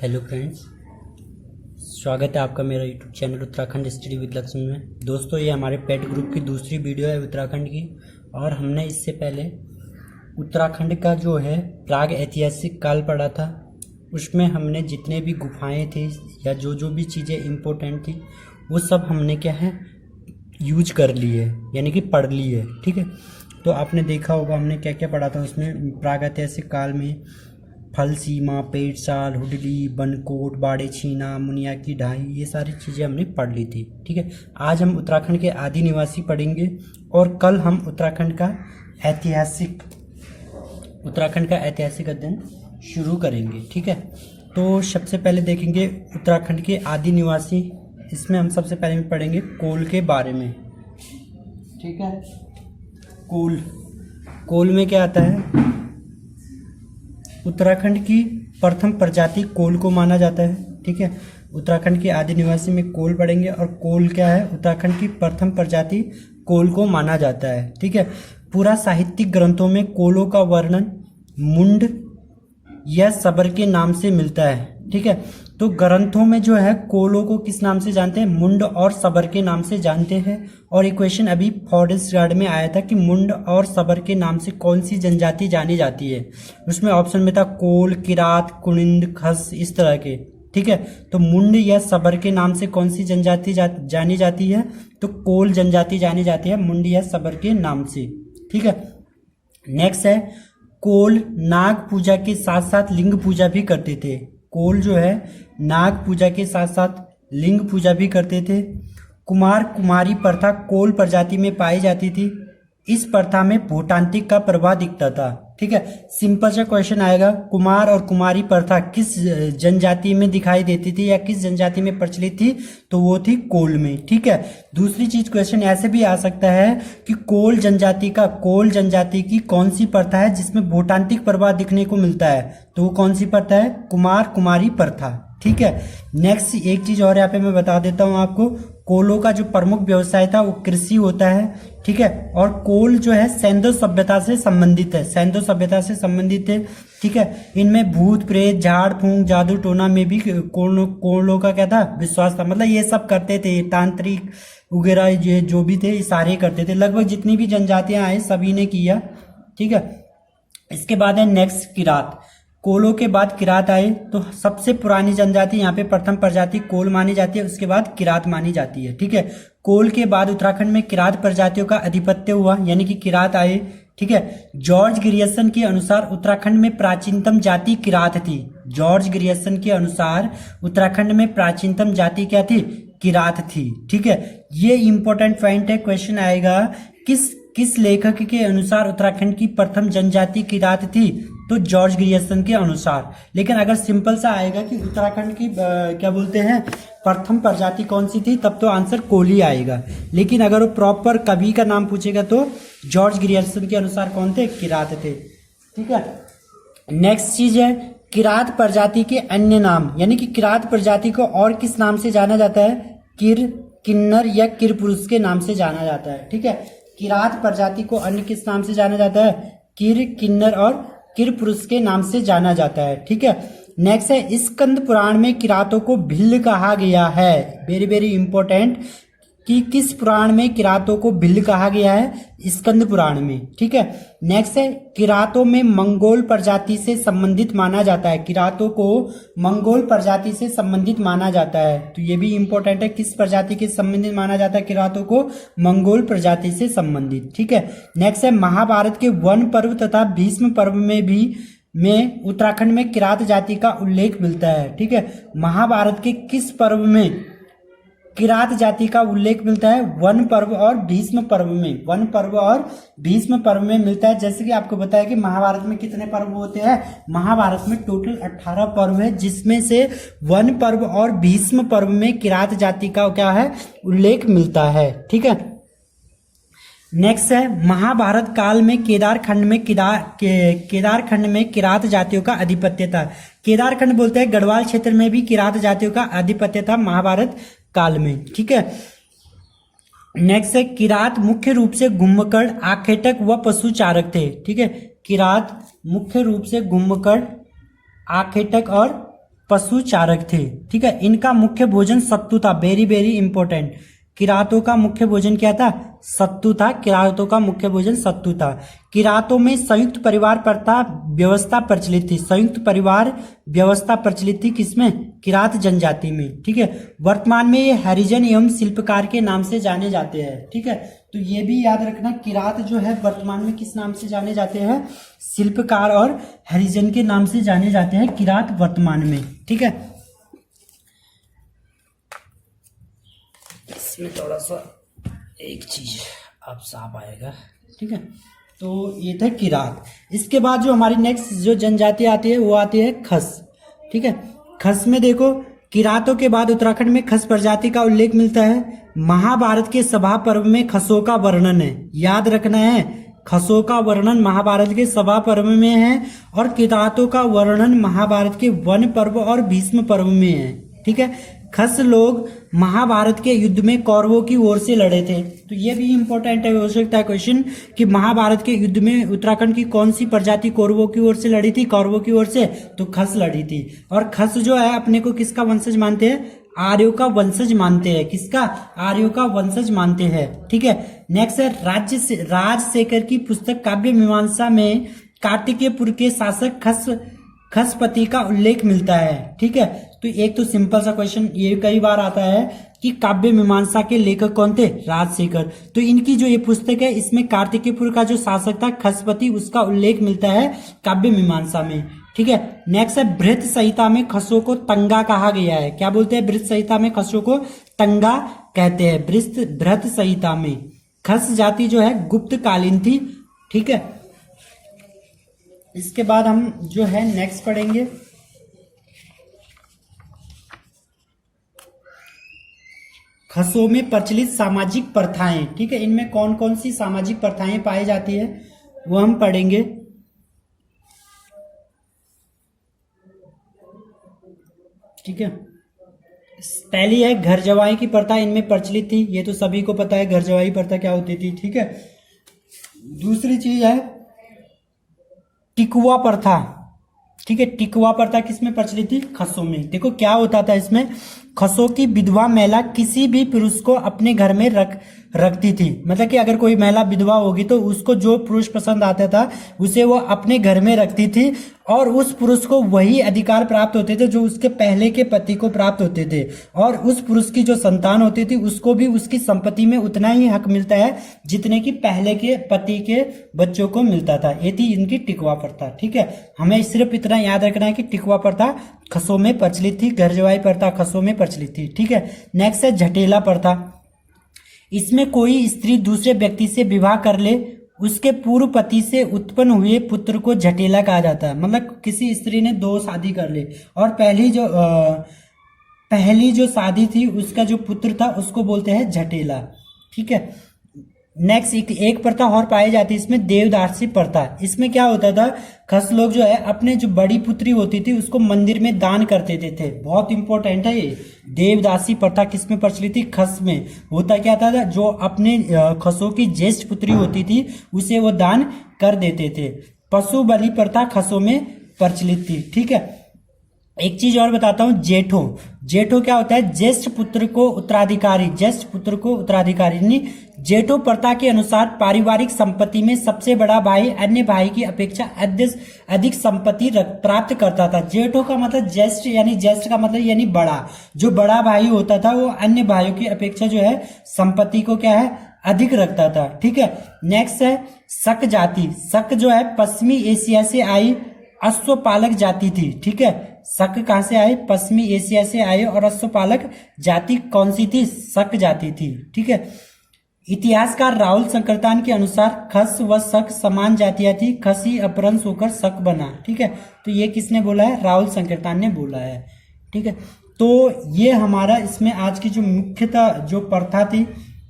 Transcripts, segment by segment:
Hello friends, स्वागत है आपका मेरा YouTube channel Uttarakhand study with Lakshmi में। दोस्तों, ये हमारे पेट ग्रुप की दूसरी वीडियो है उत्तराखंड की। और हमने इससे पहले उत्तराखंड का जो है प्राग ऐतिहासिक काल पढ़ा था। उसमें हमने जितने भी गुफाएं थी या जो भी चीज़ें इम्पोर्टेंट थी वो सब हमने क्या है यूज कर ली है, यानी कि पढ़ ली है। ठीक है, तो आपने देखा होगा हमने क्या क्या पढ़ा था उसमें। प्राग ऐतिहासिक काल में फल सीमा, पेटशाल, हुडली, बनकोट, बाड़े छीना, मुनिया की ढाई, ये सारी चीज़ें हमने पढ़ ली थी। ठीक है, आज हम उत्तराखंड के आदि निवासी पढ़ेंगे और कल हम उत्तराखंड का ऐतिहासिक अध्ययन शुरू करेंगे। ठीक है, तो सबसे पहले देखेंगे उत्तराखंड के आदि निवासी। इसमें हम सबसे पहले पढ़ेंगे कोल के बारे में। ठीक है, कोल में क्या आता है? उत्तराखंड की प्रथम प्रजाति कोल को माना जाता है। ठीक है, उत्तराखंड के आदि निवासी में कोल पढ़ेंगे और कोल क्या है? उत्तराखंड की प्रथम प्रजाति कोल को माना जाता है। ठीक है, पूरा साहित्यिक ग्रंथों में कोलों का वर्णन मुंड या सबर के नाम से मिलता है। ठीक है, तो ग्रंथों में जो है कोलों को किस नाम से जानते हैं? मुंड और सबर के नाम से जानते हैं। और एक क्वेश्चन अभी फॉरेस्ट गार्ड में आया था कि मुंड और सबर के नाम से कौन सी जनजाति जानी जाती है। उसमें ऑप्शन में था कोल, किरात, कुनिंद, खस, इस तरह के। ठीक है, तो मुंड या सबर के नाम से कौन सी जनजाति जानी जाती है? तो कोल जनजाति जानी जाती है मुंड या सबर के नाम से। ठीक है, नेक्स्ट है कोल नाग पूजा के साथ साथ लिंग पूजा भी करते थे। कोल जो है नाग पूजा के साथ साथ लिंग पूजा भी करते थे। कुमार कुमारी प्रथा कोल प्रजाति में पाई जाती थी। इस प्रथा में भूतांत्रिक का प्रभाव दिखता था। ठीक है, सिंपल सा क्वेश्चन आएगा, कुमार और कुमारी प्रथा किस जनजाति में दिखाई देती थी या किस जनजाति में प्रचलित थी? तो वो थी कोल में। ठीक है, दूसरी चीज क्वेश्चन ऐसे भी आ सकता है कि कोल जनजाति की कौन सी प्रथा है जिसमें भूतांत्रिक प्रभाव दिखने को मिलता है? तो वो कौन सी प्रथा है? कुमार कुमारी प्रथा। ठीक है, नेक्स्ट एक चीज और यहाँ पे मैं बता देता हूँ आपको। कोलों का जो प्रमुख व्यवसाय था वो कृषि होता है। ठीक है, और कोल जो है सैंधो सभ्यता से संबंधित है। ठीक है, इनमें भूत प्रेत, झाड़ फूंक, जादू टोना में भी कोलों का क्या था? विश्वास था। मतलब ये सब करते थे, तांत्रिक वगैरह ये जो भी थे ये सारे करते थे। लगभग जितनी भी जनजातियां आए सभी ने किया। ठीक है, इसके बाद है नेक्स्ट किरात। कोलों के बाद किरात आए, तो सबसे पुरानी जनजाति यहाँ पे प्रथम प्रजाति कोल मानी जाती है, उसके बाद किरात मानी जाती है। ठीक है, कोल के बाद उत्तराखंड में किरात प्रजातियों का आधिपत्य हुआ, यानी कि किरात आए। ठीक है, जॉर्ज ग्रियर्सन के अनुसार उत्तराखंड में प्राचीनतम जाति किरात थी। जॉर्ज ग्रियर्सन के अनुसार उत्तराखंड में प्राचीनतम जाति क्या थी? किरात थी। ठीक है, ये इंपॉर्टेंट पॉइंट है, क्वेश्चन आएगा किस लेखक के अनुसार उत्तराखंड की प्रथम जनजाति किरात थी? तो जॉर्ज ग्रियर्सन के अनुसार। लेकिन अगर सिंपल सा आएगा कि उत्तराखंड की क्या बोलते हैं प्रथम प्रजाति कौन सी थी, तब तो आंसर कोली आएगा। लेकिन अगर वो प्रॉपर कवि का नाम पूछेगा तो जॉर्ज ग्रियर्सन के अनुसार कौन थे? किरात थे। ठीक है, नेक्स्ट चीज है किरात प्रजाति के अन्य नाम, यानी कि किरात प्रजाति को और किस नाम से जाना जाता है? किर, किन्नर या किर पुरुष के नाम से जाना जाता है। ठीक है, किरात प्रजाति को अन्य किस नाम से जाना जाता है? किर, किन्नर और किर पुरुष के नाम से जाना जाता है। ठीक है, नेक्स्ट है स्कंद पुराण में किरातों को भिल्ल कहा गया है। वेरी वेरी इंपॉर्टेंट, कि किस पुराण में किरातों को भिल्ल कहा गया है? स्कंद पुराण में। ठीक है, नेक्स्ट है किरातों में मंगोल प्रजाति से संबंधित माना जाता है। किरातों को मंगोल प्रजाति से संबंधित माना जाता है, तो ये भी इंपॉर्टेंट है, किस प्रजाति के संबंधित माना जाता है किरातों को? मंगोल प्रजाति से संबंधित। ठीक है, नेक्स्ट है महाभारत के वन पर्व तथा भीष्म पर्व में उत्तराखंड में किरात जाति का उल्लेख मिलता है। ठीक है, महाभारत के किस पर्व में किरात जाति का उल्लेख मिलता है? वन पर्व और भीष्म पर्व में। वन पर्व और भीष्म पर्व में मिलता है। जैसे कि आपको बताया कि महाभारत में कितने पर्व होते हैं? महाभारत में टोटल 18 पर्व है, जिसमें से वन पर्व और भीष्म पर्व में किरात जाति का क्या है? उल्लेख मिलता है। ठीक है, नेक्स्ट है महाभारत काल में केदारखंड में किरात जातियों का आधिपत्य था। केदारखंड बोलते हैं गढ़वाल क्षेत्र में भी किरात जातियों का आधिपत्य था महाभारत काल में। ठीक है, नेक्स्ट है किरात मुख्य रूप से घुमक्कड़, आखेटक व पशुचारक थे। ठीक है, किरात मुख्य रूप से घुमक्कड़, आखेटक और पशु चारक थे। ठीक है, इनका मुख्य भोजन सत्तू था। Very very important. किरातों का मुख्य भोजन क्या था? सत्तू था। किरातों का मुख्य भोजन सत्तू था। किरातों में संयुक्त परिवार प्रथा व्यवस्था प्रचलित थी। संयुक्त परिवार व्यवस्था प्रचलित थी किसमें? किरात जनजाति में। ठीक है, वर्तमान में ये हरिजन एवं शिल्पकार के नाम से जाने जाते हैं। ठीक है, तो ये भी याद रखना, किरात जो है वर्तमान में किस नाम से जाने जाते हैं? शिल्पकार और हरिजन के नाम से जाने जाते हैं किरात वर्तमान में। ठीक है, इसमें थोड़ा सा एक चीज अब साफ आएगा। ठीक है, तो ये थे किरात। इसके बाद जो हमारी नेक्स्ट जो जनजाति आती है वो आती है खस। ठीक है, खस में देखो, किरातों के बाद उत्तराखंड में खस प्रजाति का उल्लेख मिलता है। महाभारत के सभा पर्व में खसों का वर्णन है। याद रखना है, खसों का वर्णन महाभारत के सभा पर्व में है और किरातों का वर्णन महाभारत के वन पर्व और भीष्म पर्व में है। ठीक है, खस लोग महाभारत के युद्ध में कौरवों की ओर से लड़े थे। तो ये भी इंपॉर्टेंट है, हो सकता है क्वेश्चन कि महाभारत के युद्ध में उत्तराखंड की कौन सी प्रजाति कौरवों की ओर से लड़ी थी? कौरवों की ओर से, तो खस लड़ी थी। और खस जो है अपने को किसका वंशज मानते हैं? आर्यों का वंशज मानते हैं। किसका? आर्यों का वंशज मानते हैं। ठीक है, नेक्स्ट है राजशेखर की पुस्तक काव्य मीमांसा में कार्तिकेयपुर के शासक खसपति का उल्लेख मिलता है। ठीक है, तो एक तो सिंपल सा क्वेश्चन ये कई बार आता है कि काव्य मीमांसा के लेखक कौन थे? राजशेखर। तो इनकी जो ये पुस्तक है इसमें कार्तिकेयपुर का जो शासक था खसपति, उसका उल्लेख मिलता है काव्य मीमांसा में। ठीक है, नेक्स्ट है बृहत संहिता में खसों को तंगा कहा गया है। क्या बोलते हैं? बृहत संहिता में खसों को तंगा कहते हैं। बृहत संहिता में खस जाति जो है गुप्त कालीन थी। ठीक है, इसके बाद हम जो है नेक्स्ट पढ़ेंगे खसों में प्रचलित सामाजिक प्रथाएं। ठीक है, इनमें कौन कौन सी सामाजिक प्रथाएं पाई जाती है वो हम पढ़ेंगे। ठीक है, पहली है घर जवाई की प्रथा, इनमें प्रचलित थी। ये तो सभी को पता है घर जवाई प्रथा क्या होती थी। ठीक है, दूसरी चीज है टिकुआ प्रथा। ठीक है, टिकुआ प्रथा किसमें प्रचलित थी? खसों में। देखो क्या होता था इसमें, खसों की विधवा महिला किसी भी पुरुष को अपने घर में रखती थी। मतलब कि अगर कोई महिला विधवा होगी तो उसको जो पुरुष पसंद आता था उसे वो अपने घर में रखती थी और उस पुरुष को वही अधिकार प्राप्त होते थे जो उसके पहले के पति को प्राप्त होते थे। और उस पुरुष की जो संतान होती थी उसको भी उसकी संपत्ति में उतना ही हक मिलता है जितने की पहले के पति के बच्चों को मिलता था। ये थी इनकी टिकवा प्रथा। ठीक है, हमें सिर्फ इतना याद रखना है कि टिकवा प्रथा खसों में प्रचलित थी, घर जवाई प्रथा खसों में प्रचलित थी। ठीक है, नेक्स्ट है झटेला प्रथा। इसमें कोई स्त्री दूसरे व्यक्ति से विवाह कर ले, उसके पूर्व पति से उत्पन्न हुए पुत्र को झटेला कहा जाता है। मतलब किसी स्त्री ने 2 शादी कर ले और पहली जो शादी थी उसका जो पुत्र था उसको बोलते हैं झटेला। ठीक है, नेक्स्ट एक प्रथा और पाई जाती है इसमें देवदासी प्रथा। इसमें क्या होता था, खस लोग जो है अपने जो बड़ी पुत्री होती थी उसको मंदिर में दान कर देते थे। बहुत इंपॉर्टेंट है ये। देवदासी प्रथा किसमें प्रचलित थी? खस में। होता क्या था, जो अपने खसों की ज्येष्ठ पुत्री होती थी उसे वो दान कर देते थे। पशु बलि प्रथा खसों में प्रचलित थी। ठीक है, एक चीज और बताता हूं, जेठो क्या होता है? ज्येष्ठ पुत्र को उत्तराधिकारी। ज्येष्ठ पुत्र को उत्तराधिकारी। जेठो प्रथा के अनुसार पारिवारिक संपत्ति में सबसे बड़ा भाई अन्य भाई की अपेक्षा अधिक संपत्ति प्राप्त करता था। जेठो का मतलब ज्येष्ठ, यानी ज्येष्ठ का मतलब यानी बड़ा। जो बड़ा भाई होता था वो अन्य भाइयों की अपेक्षा जो है संपत्ति को क्या है? अधिक रखता था। ठीक है, नेक्स्ट है शक जाति। शक जो है पश्चिमी एशिया से आई अश्वपालक जाति थी। ठीक है, शक कहां से आए? पश्चिमी एशिया से आए और अश्वपालक जाति कौन सी थी? शक जाति थी। ठीक है, इतिहासकार राहुल संकरतान के अनुसार खस व शक समान जातियां थी, खस ही अपभ्रंश होकर शक बना। ठीक है, तो ये किसने बोला है? राहुल संकरतान ने बोला है। ठीक है, तो ये हमारा इसमें आज की जो मुख्यतः जो प्रथा थी।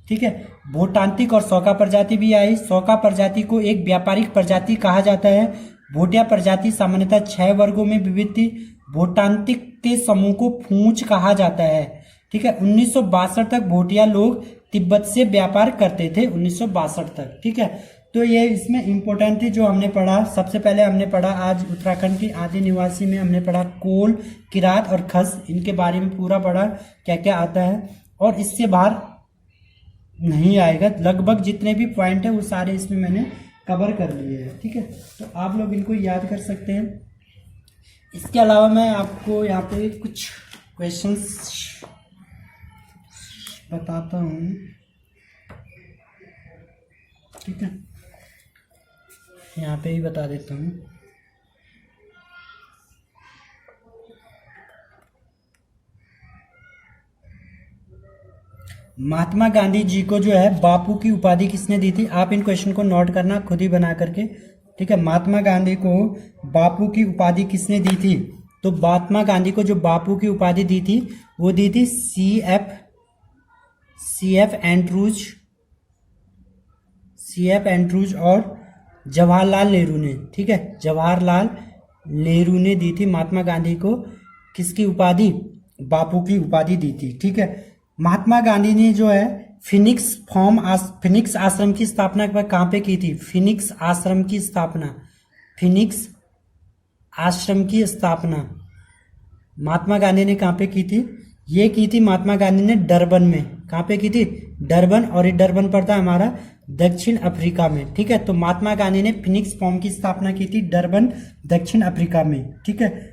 ठीक है, भोटांतिक और सौका प्रजाति भी आई। सौका प्रजाति को एक व्यापारिक प्रजाति कहा जाता है। भोटिया प्रजाति सामान्यतः 6 वर्गों में विविध थी। भोटांतिक के समूह को फूंच कहा जाता है। ठीक है, 1962 तक भोटिया लोग तिब्बत से व्यापार करते थे। 1962 तक। ठीक है, तो ये इसमें इम्पोर्टेंट थी जो हमने पढ़ा। सबसे पहले हमने पढ़ा आज उत्तराखंड की आदि निवासी में हमने पढ़ा कोल, किरात और खस, इनके बारे में पूरा पढ़ा क्या क्या आता है, और इससे बाहर नहीं आएगा। लगभग जितने भी पॉइंट है वो सारे इसमें मैंने कवर कर लिए हैं, ठीक है। तो आप लोग इनको याद कर सकते हैं। इसके अलावा मैं आपको यहाँ पे कुछ क्वेश्चंस बताता हूँ, ठीक है, यहाँ पे ही बता देता हूँ। महात्मा गांधी जी को जो है बापू की उपाधि किसने दी थी? आप इन क्वेश्चन को नोट करना खुद ही बना करके, ठीक है। महात्मा गांधी को बापू की उपाधि किसने दी थी? तो महात्मा गांधी को जो बापू की उपाधि दी थी वो दी थी सी एफ एंड्रूज और जवाहरलाल नेहरू ने, ठीक है। जवाहरलाल नेहरू ने दी थी महात्मा गांधी को किसकी उपाधि? बापू की उपाधि दी थी, ठीक है। महात्मा गांधी ने जो है फिनिक्स आश्रम की स्थापना कहाँ पे की थी? फिनिक्स आश्रम की स्थापना महात्मा गांधी ने कहाँ पे की थी? ये की थी महात्मा गांधी ने डरबन में। कहाँ पे की थी? डरबन, और ये डरबन पड़ता है हमारा दक्षिण अफ्रीका में, ठीक है। तो महात्मा गांधी ने फिनिक्स फॉर्म की स्थापना की थी डरबन, दक्षिण अफ्रीका में, ठीक है।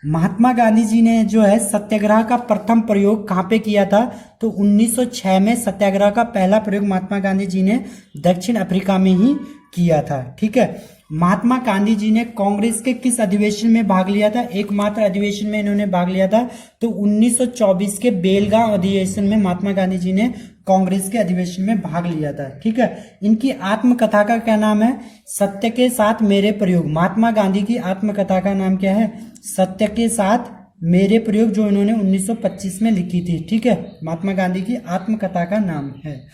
महात्मा गांधी जी ने जो है सत्याग्रह का प्रथम प्रयोग कहाँ पे किया था? तो 1906 में सत्याग्रह का पहला प्रयोग महात्मा गांधी जी ने दक्षिण अफ्रीका में ही किया था, ठीक है। महात्मा गांधी जी ने कांग्रेस के किस अधिवेशन में भाग लिया था? एकमात्र अधिवेशन में इन्होंने भाग लिया था, तो 1924 के बेलगांव अधिवेशन में महात्मा गांधी जी ने कांग्रेस के अधिवेशन में भाग लिया था, ठीक है। इनकी आत्मकथा का क्या नाम है? सत्य के साथ मेरे प्रयोग। महात्मा गांधी की आत्मकथा का नाम क्या है? सत्य के साथ मेरे प्रयोग, जो इन्होंने 1925 में लिखी थी, ठीक है। महात्मा गांधी की आत्मकथा का नाम है,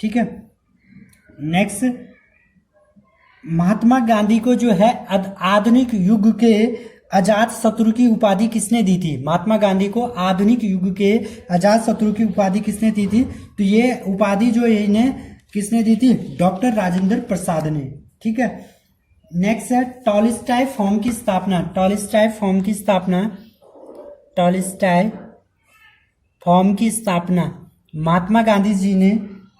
ठीक है। नेक्स्ट, महात्मा गांधी को जो है आधुनिक युग के अजात शत्रु की उपाधि किसने दी थी? महात्मा गांधी को आधुनिक युग के अजात शत्रु की उपाधि किसने दी थी? तो ये उपाधि जो इन्हें किसने दी थी? डॉक्टर राजेंद्र प्रसाद ने, ठीक है। नेक्स्ट है टॉलस्टॉय फॉर्म की स्थापना। टॉलस्टॉय फॉर्म की स्थापना महात्मा गांधी जी ने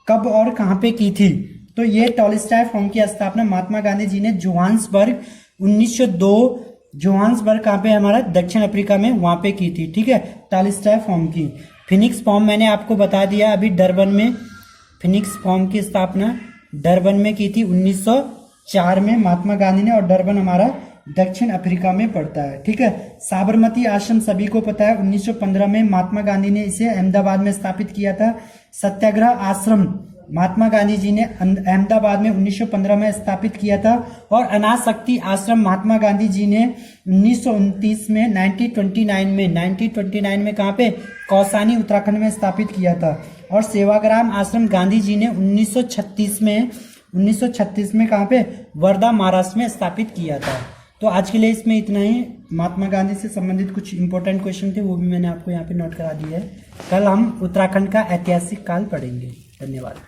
कब और कहां पे की थी? तो ये टॉलस्टॉय फॉर्म की स्थापना महात्मा गांधी जी ने जोहान्सबर्ग 1902 जोहान्सबर्ग कहाँ पे हमारा? दक्षिण अफ्रीका में, वहां पे की थी, ठीक है। टॉलस्टॉय फॉर्म की। फिनिक्स फॉर्म मैंने आपको बता दिया अभी, डरबन में फिनिक्स फॉर्म की स्थापना डरबन में की थी 1904 में महात्मा गांधी ने, और डरबन हमारा दक्षिण अफ्रीका में पड़ता है, ठीक है। साबरमती आश्रम सभी को पता है, 1915 में महात्मा गांधी ने इसे अहमदाबाद में स्थापित किया था। सत्याग्रह आश्रम महात्मा गांधी जी ने अहमदाबाद में 1915 में स्थापित किया था। और अनाथ शक्ति आश्रम महात्मा गांधी जी ने 1929 में 1929 में कहाँ पे? कौसानी उत्तराखंड में स्थापित किया था। और सेवाग्राम आश्रम गांधी जी ने 1936 में कहाँ पे? वर्धा महाराष्ट्र में स्थापित किया था। तो आज के लिए इसमें इतना ही। महात्मा गांधी से संबंधित कुछ इंपॉर्टेंट क्वेश्चन थे, वो भी मैंने आपको यहाँ पे नोट करा दिया है। कल हम उत्तराखंड का ऐतिहासिक काल पढ़ेंगे। धन्यवाद।